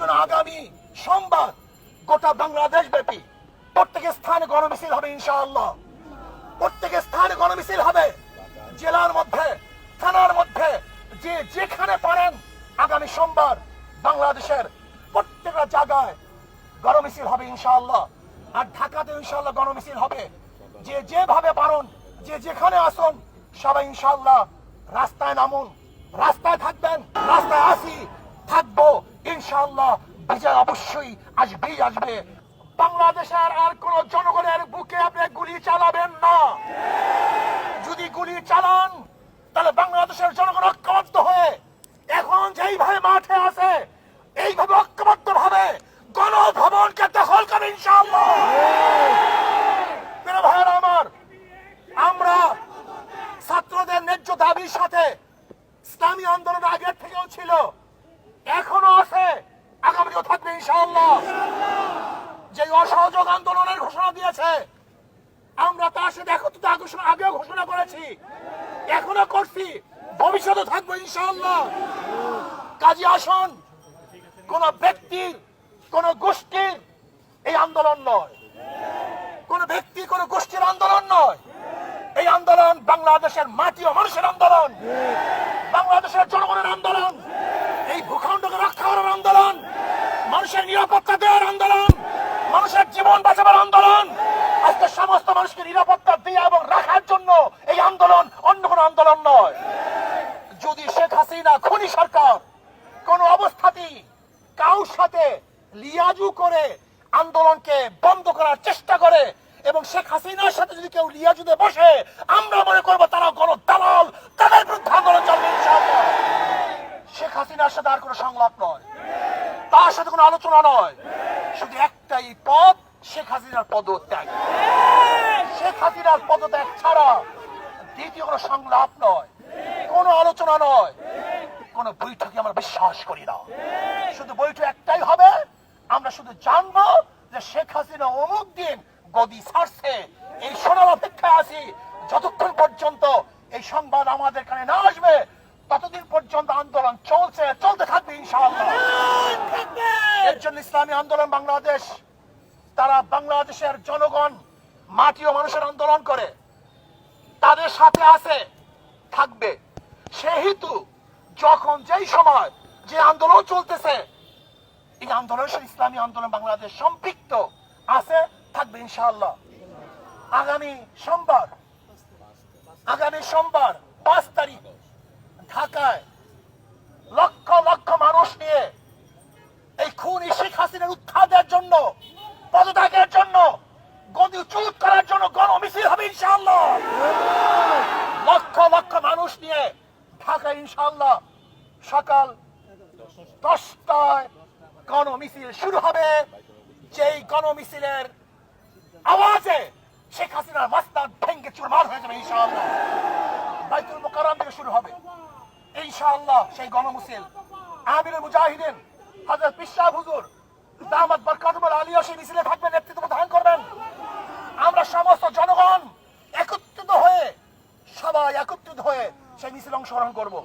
জন্য আগামী সোমবার গোটা বাংলাদেশ ব্যাপী প্রত্যেক স্থানে গণমিছিল হবে ইনশাআল্লাহ। প্রত্যেক স্থানে গণমিছিল হবে, জেলার মধ্যে, থানার মধ্যে, যে যেখানে পারেন আগামী সোমবার বাংলাদেশের প্রত্যেকটা জায়গায় গণমিছিল হবে ইনশাআল্লাহ। আর ঢাকাতে ইনশাআল্লাহ গণমিছিল হবে। যে যেভাবে পারেন, যে যেখানে আসুন, সবাই ইনশাআল্লাহ রাস্তায় নামুন, রাস্তায় থাকবেন, রাস্তায় আসি, থাকবো ইনশাআল্লাহ। বিজয় অবশ্যই আসবে। বাংলাদেশের আর কোন জনগণের বুকে আপনি গুলি চালাবেন না। যদি গুলি চালান তাহলে বাংলাদেশের জনগণ ঐক্যবদ্ধ হয়ে এখন যেইভাবে মাঠে আছে এইভাবে ঐক্যবদ্ধ ভাবে গণভবনকে দখল করে ইনশাআল্লাহ। প্রিয় ভাইয়েরা আমার, আমরা ছাত্রদের ন্যায্য দাবির সাথে ইসলামী আন্দোলন আগের থেকেও ছিল, এখনো আছে, আগামীতেও থাকবে ইনশাআল্লাহ। যে অসহযোগ আন্দোলনের ঘোষণা দিয়েছে আমরা তার সাথে একত্রিত আগেও ঘোষণা করেছি, এখনো করছি, ভবিষ্যতে থাকবো ইনশাআল্লাহ। কাজী আসন কোন ব্যক্তির, কোন গোষ্ঠীর এই আন্দোলন নয়, কোন ব্যক্তি, কোন গোষ্ঠীর আন্দোলন নয়। এই আন্দোলন বাংলাদেশের মাটি ও মানুষের আন্দোলন, বাংলাদেশের জনগণের আন্দোলন, এই ভূখণ্ডকে রক্ষা করার আন্দোলন, মানুষের নিরাপত্তা দেওয়ার আন্দোলন, মানুষের জীবন বাঁচাবার আন্দোলন। আজকে সমস্ত মানুষকে নিরাপত্তা দেওয়া এবং রাখার জন্য এই আন্দোলন, অন্য কোন আন্দোলন নয়। যদি শেখ হাসিনা খুনি সরকার কোন অবস্থাতেই কারোর সাথে লিয়াজু করে আন্দোলনকে বন্ধ করার চেষ্টা করে এবং শেখ হাসিনার সাথে যদি কেউ লিয়াজুতে বসে, আমরা মনে করবো তারা কোন দালাল, তাদের বিরুদ্ধে আন্দোলন চলবে ইনশাআল্লাহ। শেখ হাসিনার সাথে আর কোন সংলাপ নয়, তার সাথে কোনো আলোচনা নয়, শুধু একটাই পদ, শেখ হাসিনার পদত্যাগ। শেখ হাসিনার পদত্যাগ ছাড়া দ্বিতীয় কোনো সংলাপ নয়, কোনো আলোচনা নয়, কোনো বৈঠকে আমরা বিশ্বাস করি না। শুধু বৈঠক একটাই হবে, আমরা শুধু জানবো যে শেখ হাসিনা অমুক দিন গদি ছাড়ছে, এই শোনার অপেক্ষায় আছি। যতক্ষণ পর্যন্ত এই সংবাদ আমাদের কানে না আসবে ততদিন পর্যন্ত আন্দোলন চলতে থাকবে ইনশাআল্লাহ। এর জন্য ইসলামী আন্দোলন বাংলাদেশ, তারা বাংলাদেশের জনগণ, মাটি ও মানুষের আন্দোলন করে, তাদের সাথে আছে, থাকবে। সেহেতু যখন যেই সময় যে আন্দোলন চলতেছে, এই আন্দোলনের সাথে ইসলামী আন্দোলন বাংলাদেশ সম্পৃক্ত আছে, থাকবে ইনশাআল্লাহ। আগামী সোমবার 5 তারিখ ঢাকায় লক্ষ লক্ষ মানুষ নিয়ে এই খুনি শেখ হাসিনার উৎখাতের জন্য, পদত্যাগের জন্য, গদিচ্যুত করার জন্য গণমিছিল হবে ইনশাআল্লাহ। লক্ষ লক্ষ মানুষ নিয়ে ঢাকা ইনশাআল্লাহ সকাল 10টায় গণমিছিল শুরু হবে। যেই গণমিছিলের আওয়াজে শেখ হাসিনার মাস্তান ভেঙ্গে চুরমার হয়ে যাবে ইনশাআল্লাহ। বাইতুল মুকাররম থেকে শুরু হবে ইনশাআল্লাহ সেই গণমিছিল। আমিরুল মুজাহিদিন হযরত পীর সাহেব হুজুর দামাত বরকাতুল আলিয়া সেই মিছিলে থাকবেন, নেতৃত্ব প্রদান করবেন। আমরা সমস্ত জনগণ একত্রিত হয়ে, সবাই একত্রিত হয়ে সেই মিছিলে অংশগ্রহণ করব।